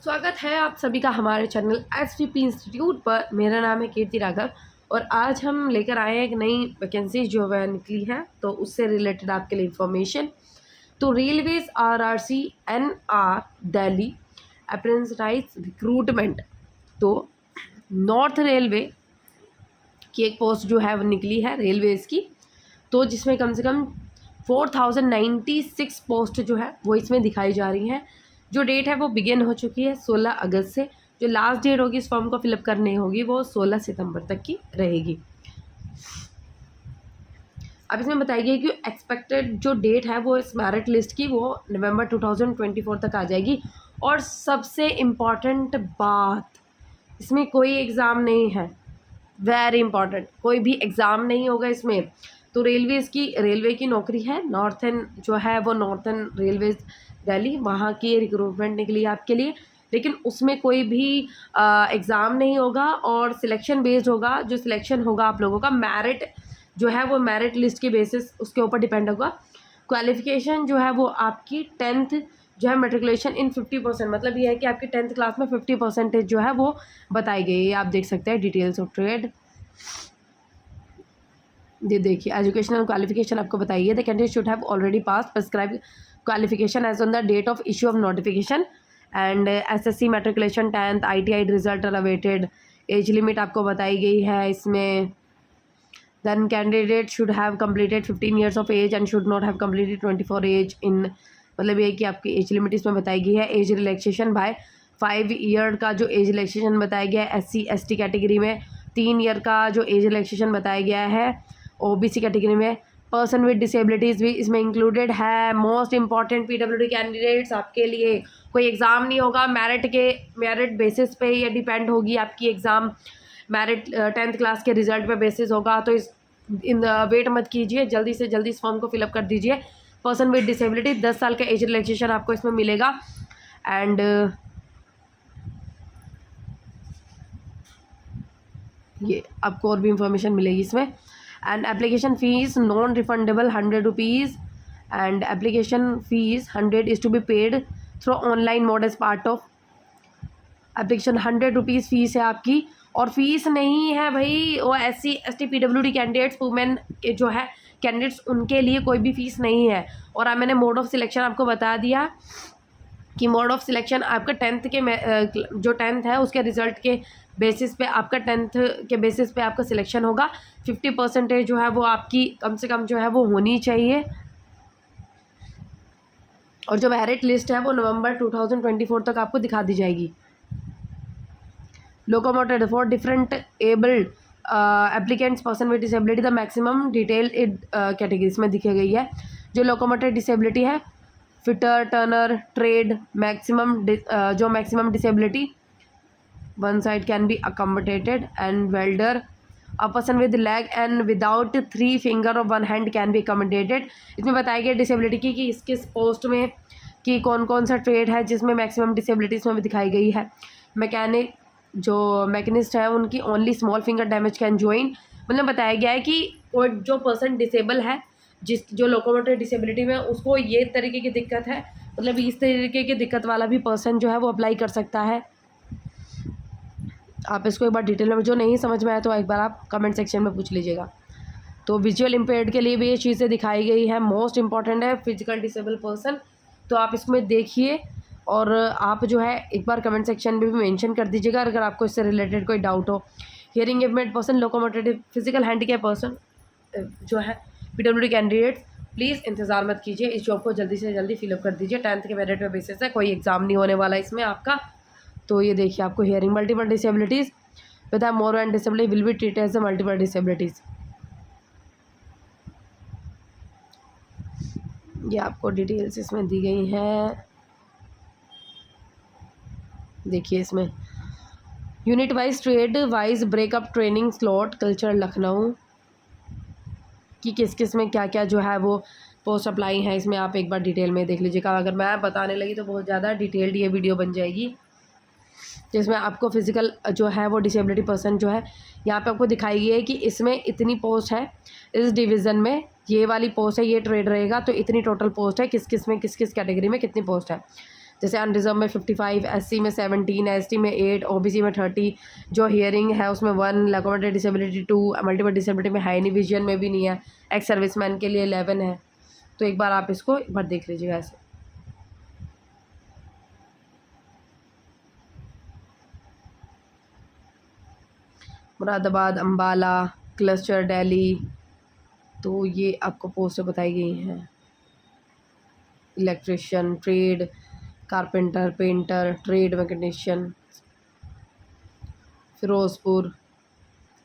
स्वागत है आप सभी का हमारे चैनल एसवीपी इंस्टीट्यूट पर। मेरा नाम है कीर्ति राघव और आज हम लेकर आए हैं एक नई वैकेंसी जो है निकली है, तो उससे रिलेटेड आपके लिए इंफॉर्मेशन। तो railways RRC NR Delhi apprentice recruitment, तो नॉर्थ रेलवे की एक पोस्ट जो है वो निकली है रेलवेज़ की, तो जिसमें कम से कम 4096 पोस्ट जो है वो इसमें दिखाई जा रही हैं। जो डेट है वो बिगिन हो चुकी है 16 अगस्त से। जो लास्ट डेट होगी इस फॉर्म को फिलअप करने होगी वो 16 सितंबर तक की रहेगी। अब इसमें बताई गई कि एक्सपेक्टेड जो डेट है वो इस मेरिट लिस्ट की वो नवंबर 2024 तक आ जाएगी। और सबसे इम्पॉर्टेंट बात, इसमें कोई एग्ज़ाम नहीं है। वेरी इंपॉर्टेंट, कोई भी एग्ज़ाम नहीं होगा इसमें। तो रेलवे की नौकरी है, नॉर्थन जो है वो नॉर्थन रेलवेज दिल्ली, वहाँ की रिक्रूटमेंट निकली आपके लिए। लेकिन उसमें कोई भी एग्ज़ाम नहीं होगा और सिलेक्शन बेस्ड होगा। जो सिलेक्शन होगा आप लोगों का मेरिट जो है वो मेरिट लिस्ट के बेसिस उसके ऊपर डिपेंड होगा। क्वालिफ़िकेशन जो है वो आपकी 10th जो है मेट्रिकुलेशन इन 50%, मतलब ये है कि आपकी 10th क्लास में 50% जो है वो बताई गई है। आप देख सकते हैं डिटेल्स ऑफ ट्रेड। ये देखिए एजुकेशनल क्वालिफिकेशन आपको बताइए। The candidate should have already pass prescribe qualification as on the date of issue of notification and SSC matriculation 10th ITI result are awaited. Age limit आपको बताई गई है इसमें। Then candidate should have completed 15 years of age and should not have completed 24 age in, मतलब ये कि आपकी age limit इसमें बताई गई है। एज रिलैक्सेशन बाय 5 ईयर का जो एज रिलैक्सेशन बताया गया है SC ST कैटेगरी में, 3 ईयर का जो एज रिलैक्सेशन बताया गया है OBC कैटेगरी में। पर्सन विद डिसेबिलिटीज़ भी इसमें इंक्लूडेड है। मोस्ट इंपॉर्टेंट PWD कैंडिडेट्स आपके लिए कोई एग्ज़ाम नहीं होगा, मेरिट बेसिस पे ये डिपेंड होगी आपकी एग्ज़ाम। मेरिट 10th क्लास के रिजल्ट पे बेसिस होगा। तो वेट मत कीजिए, जल्दी से जल्दी इस फॉर्म को फिलअप कर दीजिए। पर्सन विद डिसेबिलिटी 10 साल का एज रिलैक्सेशन आपको इसमें मिलेगा। एंड ये आपको और भी इंफॉर्मेशन मिलेगी इसमें। And application fees non refundable 100 rupees and application fees 100 is to be paid through online mode as part of application. 100 rupees fees है आपकी। और फीस नहीं है भाई वो SC ST PWD candidates women के जो है कैंडिडेट्स उनके लिए कोई भी फ़ीस नहीं है। और मैंने मोड ऑफ सिलेक्शन आपको बता दिया कि मोड ऑफ सिलेक्शन आपका 10th के जो 10th है उसके रिज़ल्ट के बेसिस पे आपका 10th के बेसिस पे आपका सिलेक्शन होगा। 50% जो है वो आपकी कम से कम जो है वो होनी चाहिए। और जो मेरिट लिस्ट है वो नवंबर 2024 तक आपको दिखा दी जाएगी। Locomotive for different abled applicants person with disability the maximum detail categories में दिखी गई है। जो लोकोमोटिव डिसेबिलिटी है, फिटर, टर्नर, ट्रेड, जो maximum disability one side can be accommodated and welder, a person with leg and without 3 finger और 1 hand can be accommodated. इसमें बताया गया डिसेबिलिटी की कि किस पोस्ट में कि कौन कौन सा ट्रेड है जिसमें मैक्सिमम डिसेबिलिटी इसमें भी दिखाई गई है। मैकेनिस्ट है उनकी only small finger damage can join, मतलब बताया गया है कि जो पर्सन डिसेबल है जो लोकोमोटिव डिसेबिलिटी में उसको ये तरीके की दिक्कत है, मतलब इस तरीके की दिक्कत वाला भी पर्सन जो है वो अप्लाई कर सकता है। आप इसको एक बार डिटेल में, जो नहीं समझ में आया तो एक बार आप कमेंट सेक्शन में पूछ लीजिएगा। तो विजुअल इम्पेयर्ड के लिए भी ये चीज़ें दिखाई गई है। मोस्ट इंपॉर्टेंट है फिजिकल डिसेबल पर्सन, तो आप इसमें देखिए और आप जो है एक बार कमेंट सेक्शन में भी मेंशन कर दीजिएगा अगर आपको इससे रिलेटेड कोई डाउट हो। Hearing impaired person, locomotive, physical handicap person जो है PWD कैंडिडेट, प्लीज़ इंतज़ार मत कीजिए, इस जॉब को जल्दी से जल्दी फिलअप कर दीजिए। 10th के मेरिट पे बेसिस है, कोई एग्ज़ाम नहीं होने वाला इसमें आपका। तो ये देखिए आपको hearing multiple disabilities with more and disability will be treated as a multiple disabilities. ये आपको डिटेल्स इसमें दी गई हैं। देखिए इसमें unit wise trade wise breakup training slot culture Lucknow कि किस किस में क्या क्या जो है वो पोस्ट अप्लाई है, इसमें आप एक बार डिटेल में देख लीजिएगा। अगर मैं बताने लगी तो बहुत ज़्यादा डिटेल्ड ये वीडियो बन जाएगी, जिसमें आपको फिजिकल जो है वो डिसेबिलिटी पर्सन जो है यहाँ पे आपको दिखाई गई है कि इसमें इतनी पोस्ट है, इस डिवीज़न में ये वाली पोस्ट है, ये ट्रेड रहेगा, तो इतनी टोटल पोस्ट है, किस किस कैटेगरी में कितनी पोस्ट है। जैसे अनरिजर्व में 55, SC में 17, ST में 8, OBC में 30, जो हियरिंग है उसमें 1, लैकोमेटेड डिसेबिलिटी 2, मल्टीपल डिसेबिलिटी में हाई विजन में भी नहीं है, एक्स सर्विसमैन के लिए 11 है। तो एक बार आप इसको एक बार देख लीजिएगा ऐसे। मुरादाबाद, अम्बाला क्लस्टर, दिल्ली, तो ये आपको पोस्ट बताई गई हैं। Electrician, trade, carpenter, painter, trade mechanician, Firozpur,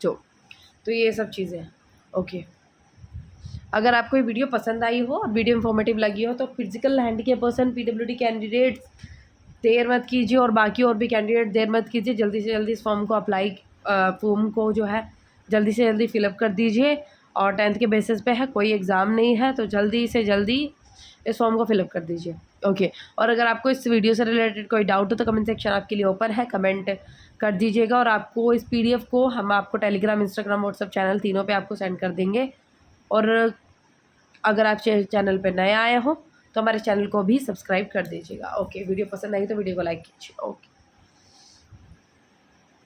तो ये सब चीज़ें। ओके, अगर आपको ये वीडियो पसंद आई हो और वीडियो इन्फॉर्मेटिव लगी हो तो physical handicap person PWD candidates देर मत कीजिए, और बाकी और भी कैंडिडेट देर मत कीजिए, जल्दी से जल्दी इस फॉर्म को अप्लाई फॉर्म को जो है जल्दी से जल्दी फिलअप कर दीजिए। और 10th के बेसिस पे है, कोई एग्ज़ाम नहीं है, तो जल्दी से जल्दी इस फॉर्म को फिलअप कर दीजिए। ओके, और अगर आपको इस वीडियो से रिलेटेड कोई डाउट हो तो कमेंट सेक्शन आपके लिए ओपन है, कमेंट कर दीजिएगा। और आपको इस PDF को हम आपको टेलीग्राम, इंस्टाग्राम, व्हाट्सअप चैनल तीनों पे आपको सेंड कर देंगे। और अगर आप चैनल पे नए आए हो तो हमारे चैनल को भी सब्सक्राइब कर दीजिएगा। ओके, वीडियो पसंद आई तो वीडियो को लाइक कीजिए। ओके।